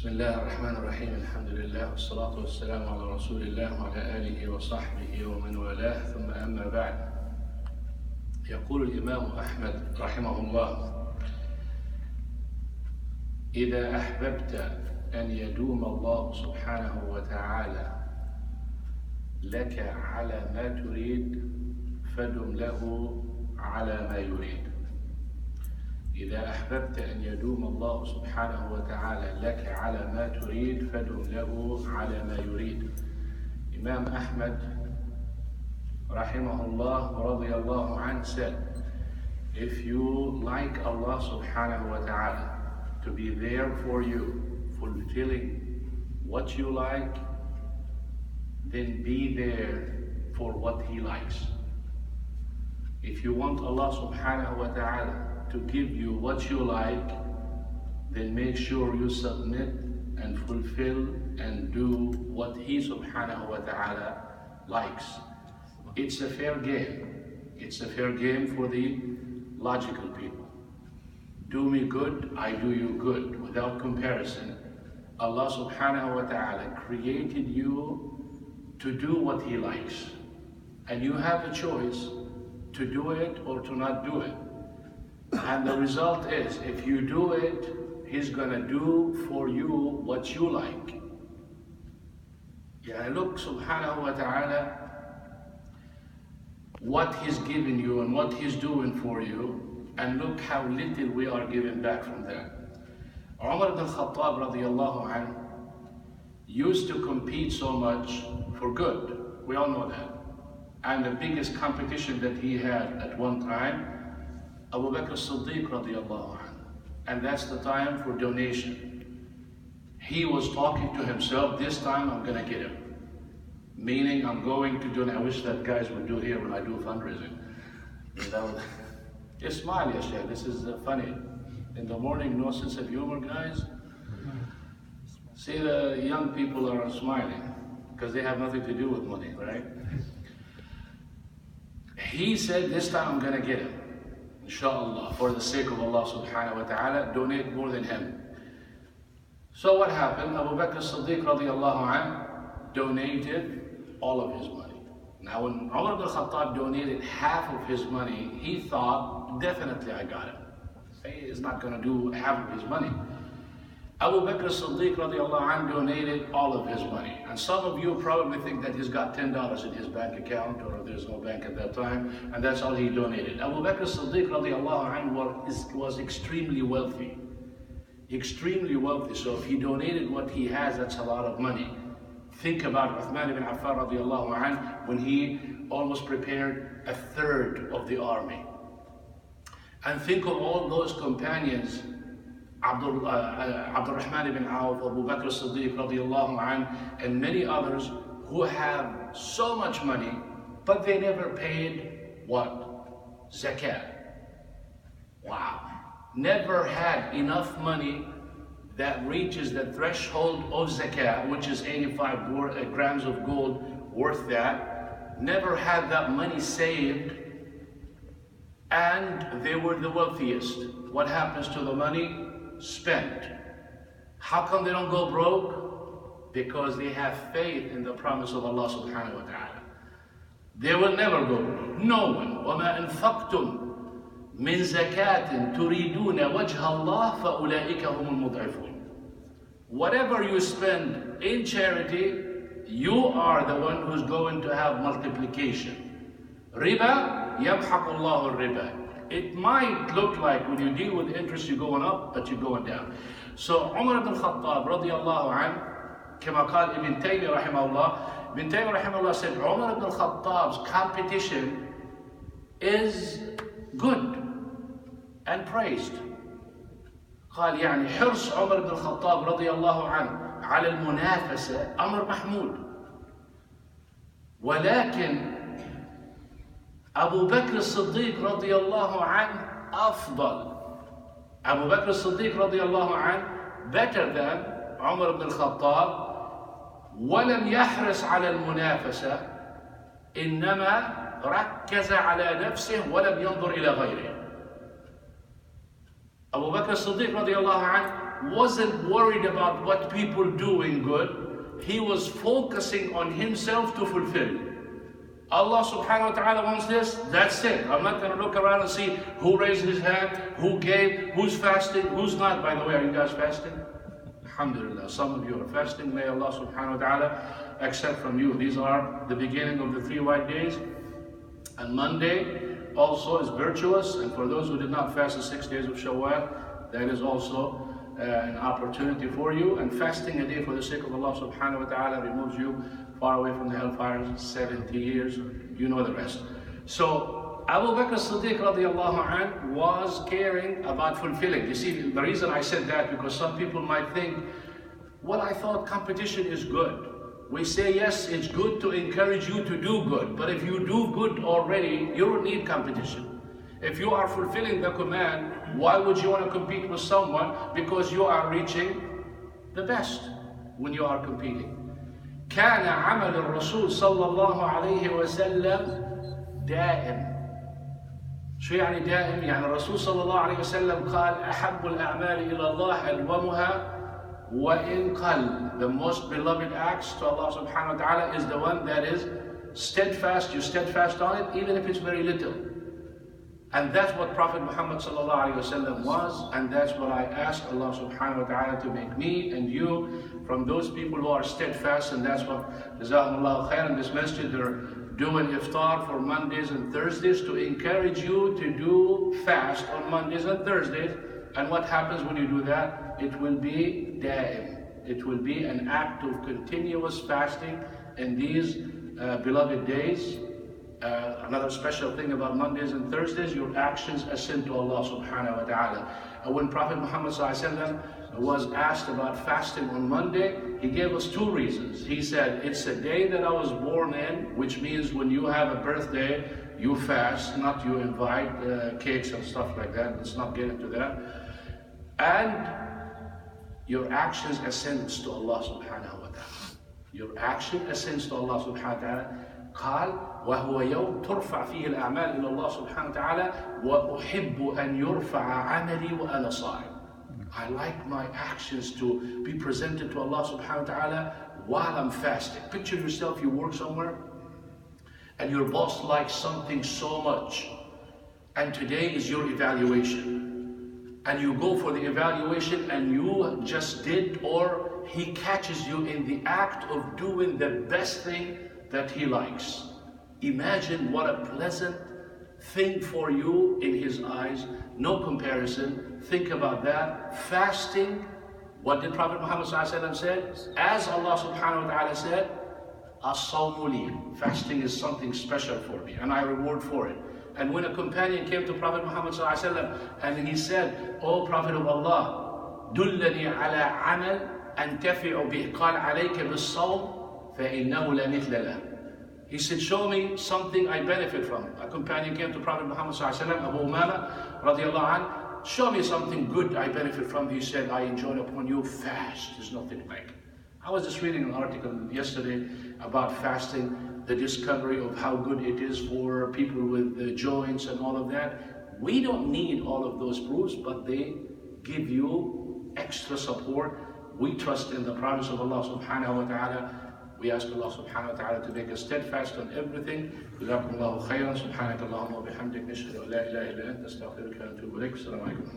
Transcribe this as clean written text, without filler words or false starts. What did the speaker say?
بسم الله الرحمن الرحيم. الحمد لله والصلاة والسلام على رسول الله وعلى آله وصحبه ومن والاه، ثم أما بعد. يقول الإمام أحمد رحمه الله: إذا أحببت أن يدوم الله سبحانه وتعالى لك على ما تريد فدم له على ما يريد. إذا أحببت أن يدوم الله سبحانه وتعالى لك على ما تريد فدم له على ما يريد. Imam Ahmad rahimahullah radiyallahu anhu said, if you like Allah subhanahu wa ta'ala to be there for you, fulfilling what you like, then be there for what He likes. If you want Allah subhanahu wa ta'ala to give you what you like, then make sure you submit and fulfill and do what He subhanahu wa ta'ala likes. It's a fair game. It's a fair game for the logical people. Do me good, I do you good, without comparison. Allah subhanahu wa ta'ala created you to do what He likes. And you have a choice to do it or to not do it. And the result is, if you do it, He's gonna do for you what you like. Yeah, look subhanahu wa ta'ala what He's given you and what He's doing for you, and look how little we are giving back from that. Umar ibn Khattab radiyallahu anhu used to compete so much for good. We all know that. And the biggest competition that he had at one time, Abu Bakr as-Siddiq radiyallahu anhu. And that's the time for donation. He was talking to himself, this time I'm gonna get him. Meaning I'm going to donate. I wish that guys would do here when I do fundraising. Just smile, ya Sheikh, this is funny. In the morning, no sense of humor, guys. See, the young people are smiling because they have nothing to do with money, right? He said, this time I'm gonna get him. Inshallah, for the sake of Allah subhanahu wa ta'ala, donate more than him. So what happened? Abu Bakr as-Siddiq radiyallahu anhu donated all of his money. Now when Umar ibn Khattab donated half of his money, he thought, definitely I got him. He is not going to do half of his money. Abu Bakr as-Siddiq radiyallahu anhu donated all of his money. And some of you probably think that he's got $10 in his bank account, or there's no bank at that time, and that's all he donated. Abu Bakr as-Siddiq radiyallahu anhu was extremely wealthy. Extremely wealthy. So if he donated what he has, that's a lot of money. Think about Uthman ibn Affan radiyallahu anhu when he almost prepared a third of the army. And think of all those companions, Abdurrahman ibn Auf, Abu Bakr as-Siddiq radiyallahu anhu, and many others who have so much money, but they never paid what? Zakat. Wow. Never had enough money that reaches the threshold of zakat, which is 85 grams of gold worth that. Never had that money saved, and they were the wealthiest. What happens to the money? Spent. How come they don't go broke? Because they have faith in the promise of Allah subhanahu wa ta'ala. They will never go broke. No one. وَمَا أَنفَقْتُمْ مِنْ زَكَاةٍ تُرِيدُونَ وَجْهَ اللَّهِ فَأُولَئِكَ هُمُ الْمُضْعِفُونَ. Whatever you spend in charity, you are the one who's going to have multiplication. Riba, يَمْحَقُ اللَّهُ الرِّبَا. It might look like when you deal with interest you're going up, but you're going down. So Umar ibn Khattab radiyallahu anhu, كما قال Ibn Taymiyyah rahimahullah, Ibn Taymiyyah rahimahullah said Umar ibn Khattab's competition is good and praised. قال يعني حرص عمر بن الخطاب رضي الله عنه على المنافسة أمر محمود. ولكن أبو بكر الصديق رضي الله عنه أفضل. أبو بكر الصديق رضي الله عنه better than عمر بن الخطاب، ولم يحرص على المنافسة، إنما ركز على نفسه ولم ينظر إلى غيره. Abu Bakr as-Siddiq radiallahu anhu wasn't worried about what people doing good. He was focusing on himself to fulfill. Allah subhanahu wa ta'ala wants this, that's it. I'm not going to look around and see who raised his hand, who gave, who's fasting, who's not. By the way, are you guys fasting? Alhamdulillah, some of you are fasting. May Allah subhanahu wa ta'ala accept from you. These are the beginning of the 3 white days. And Monday also is virtuous. And for those who did not fast the 6 days of Shawwal, that is also an opportunity for you. And fasting a day for the sake of Allah subhanahu wa ta'ala removes you far away from the hellfire, 70 years, you know the rest. So Abu Bakr as-Siddiq radiallahu anh was caring about fulfilling. You see, the reason I said that, because some people might think, well, I thought competition is good. We say, yes, it's good to encourage you to do good, but if you do good already, you don't need competition. If you are fulfilling the command, why would you want to compete with someone? Because you are reaching the best when you are competing. كان عمل الرسول صلى الله عليه وسلم دائم. شو يعني دائم؟ يعني الرسول صلى الله عليه وسلم قال أحب الأعمال إلى الله أدومها وإن قل. The most beloved acts to Allah subhanahu wa ta'ala is the one that is steadfast. You steadfast on it, even if it's very little. And that's what Prophet Muhammad sallallahu alaihi wasallam was, and that's what I ask Allah subhanahu wa ta'ala to make me and you from those people who are steadfast. And that's what Jazakumullahu khair in this masjid, they're doing iftar for Mondays and Thursdays to encourage you to do fast on Mondays and Thursdays. And what happens when you do that? It will be da'im. It will be an act of continuous fasting in these beloved days. Another special thing about Mondays and Thursdays, your actions ascend to Allah subhanahu wa ta'ala. When Prophet Muhammad sallallahu alaihi wasallam was asked about fasting on Monday, he gave us 2 reasons. He said, it's a day that I was born in, which means when you have a birthday, you fast, not you invite cakes and stuff like that. Let's not get into that. And your actions ascends to Allah subhanahu wa ta'ala. Your action ascends to Allah subhanahu wa ta'ala. قال وهو يوم ترفع فيه الأعمال إلى الله سبحانه وتعالى وأحب أن يرفع عملي وأنا صائم. I like my actions to be presented to Allah subhanahu wa ta'ala while I'm fasting. Picture yourself, you work somewhere and your boss likes something so much, and today is your evaluation, and you go for the evaluation and you just did, or he catches you in the act of doing the best thing that he likes. Imagine what a pleasant thing for you in his eyes. No comparison. Think about that. Fasting, what did Prophet Muhammad say? As Allah subhanahu wa ta'ala said, as-sawmu li. Fasting is something special for me, and I reward for it. And when a companion came to Prophet Muhammad and he said, "O Prophet of Allah, dullani ala amal antafi'u bih, qal alayka bis-sawm." He said, show me something I benefit from. A companion came to Prophet Muhammad Abu Umama radiallahu anh, show me something good I benefit from. He said, I enjoin upon you fast. There's nothing like it. I was just reading an article yesterday about fasting, the discovery of how good it is for people with the joints and all of that. We don't need all of those proofs, but they give you extra support. We trust in the promise of Allah subhanahu wa ta'ala. We ask Allah subhanahu wa ta'ala to make us steadfast on everything. Jazakumullahu khairan. Subhanaka Allahumma wa bihamdik. Nashhadu an la ilaha illa anta astaghfiruka wa atubu ilaik. Assalamu alaikum.